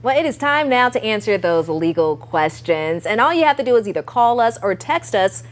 Well, it is time now to answer those legal questions. And all you have to do is either call us or text us.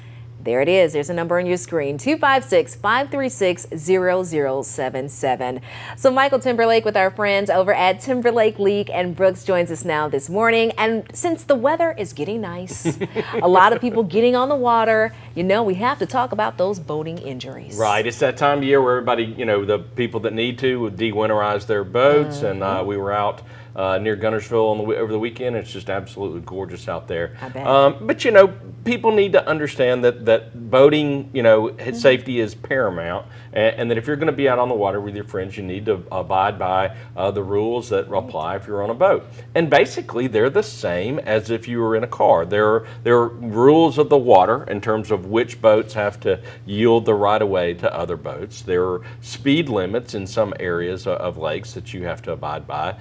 There it is. There's a number on your screen, 256-536-0077. So Michael Timberlake with our friends over at Timberlake League and Brooks joins us now this morning. And since the weather is getting nice, a lot of people getting on the water, you know, we have to talk about those boating injuries. Right. It's that time of year where everybody, you know, the people that need to would de-winterize their boats. And we were out near Guntersville over the weekend. It's just absolutely gorgeous out there. I bet. But, you know, people need to understand that boating, you know, safety is paramount, and that if you're going to be out on the water with your friends, you need to abide by the rules that apply if you're on a boat. And basically, they're the same as if you were in a car. There are rules of the water in terms of which boats have to yield the right-of-way to other boats. There are speed limits in some areas of lakes that you have to abide by.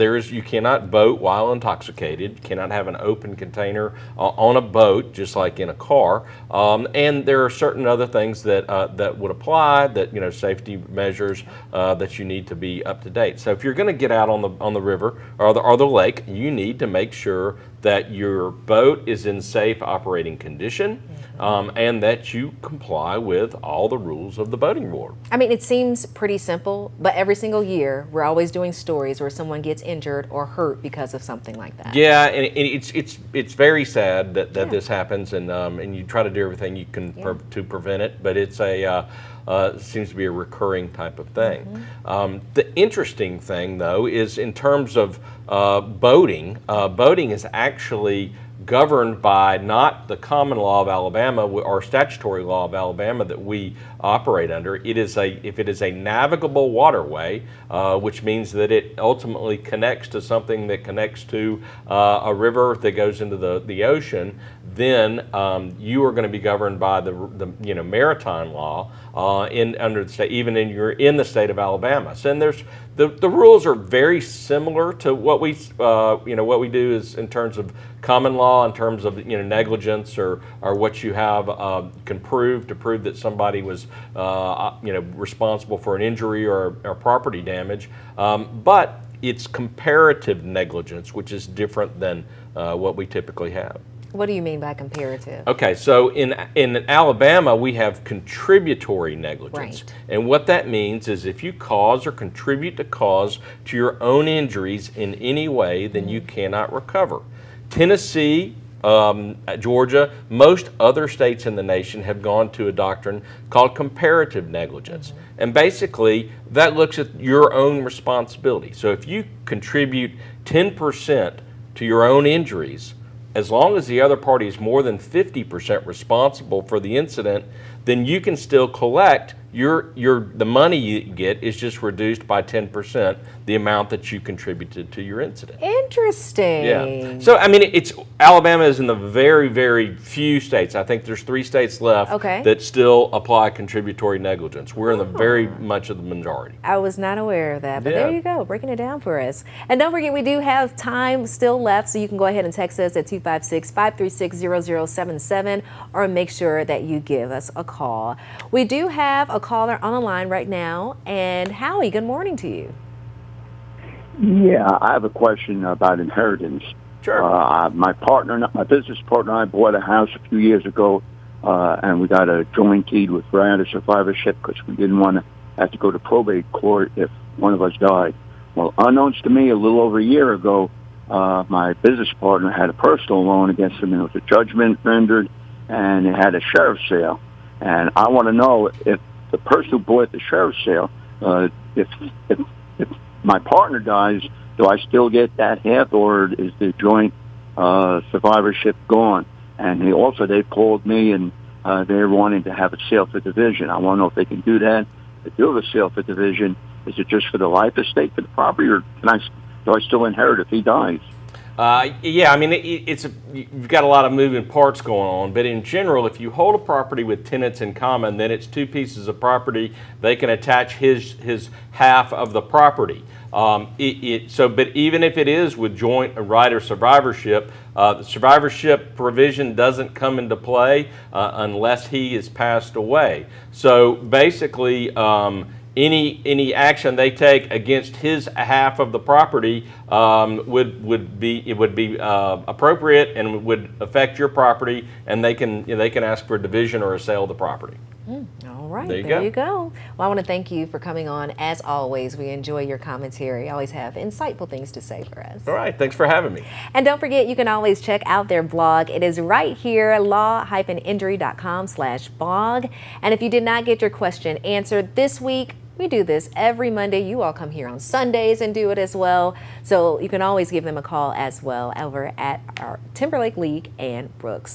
You cannot boat while intoxicated. You cannot have an open container on a boat, just like in a car. And there are certain other things that would apply, that, you know, safety measures that you need to be up to date. So if you're going to get out on the river or the lake, you need to make sure that your boat is in safe operating condition, and that you comply with all the rules of the boating board. I mean, it seems pretty simple, but every single year we're always doing stories where someone gets injured or hurt because of something like that. Yeah, and it's very sad that this happens, and you try to do everything you can to prevent it, but it's seems to be a recurring type of thing. The interesting thing, though, is in terms of boating, boating is actually governed by not the common law of Alabama or statutory law of Alabama that we operate under. If it is a navigable waterway, which means that it ultimately connects to something that connects to a river that goes into the ocean, then you are going to be governed by the maritime law under the state, even in the state of Alabama. So, and there's the rules are very similar to what we what we do is in terms of common law, in terms of negligence or what you have can prove that somebody was responsible for an injury or property damage, but it's comparative negligence, which is different than what we typically have. What do you mean by comparative? Okay, so in Alabama, we have contributory negligence. Right. And what that means is if you cause or contribute to cause to your own injuries in any way, then you cannot recover. Tennessee, Georgia, most other states in the nation have gone to a doctrine called comparative negligence. And basically, that looks at your own responsibility. So if you contribute 10% to your own injuries, as long as the other party is more than 50% responsible for the incident, then you can still collect the money you get is just reduced by 10%, the amount that you contributed to your incident. Interesting. Yeah. So I mean, Alabama is in the very, very few states. I think there's 3 states left that still apply contributory negligence. We're in the very much of the majority. I was not aware of that, but there you go, breaking it down for us. And don't forget, we do have time still left, so you can go ahead and text us at 256-536-0077 or make sure that you give us a call. We do have a caller on the line right now, and Howie, good morning to you. Yeah, I have a question about inheritance. Sure. My business partner and I bought a house a few years ago, and we got a joint deed with right of survivorship because we didn't want to have to go to probate court if one of us died. Well, unknowns to me, a little over a year ago, my business partner had a personal loan against him, and it was a judgment rendered, and it had a sheriff's sale. And I want to know if the person who bought the sheriff's sale, if my partner dies, do I still get that half, or is the joint survivorship gone? And they called me, and they're wanting to have a sale for division. I want to know if they can do that. If they do have a sale for division, is it just for the life estate for the property, or do I still inherit if he dies? Yeah, I mean, you've got a lot of moving parts going on, but in general, if you hold a property with tenants in common, then it's 2 pieces of property. They can attach his half of the property. But even if it is with joint right or survivorship, the survivorship provision doesn't come into play unless he is passed away. So basically, any action they take against his half of the property would be appropriate and would affect your property, and they can ask for a division or a sale of the property. All right, There you go. Well, I want to thank you for coming on. As always, we enjoy your commentary. You always have insightful things to say for us. All right, thanks for having me. And don't forget, you can always check out their blog. It is right here, law-injury.com/blog. And if you did not get your question answered this week, we do this every Monday. You all come here on Sundays and do it as well. So you can always give them a call as well over at our Timberlake League and Brooks.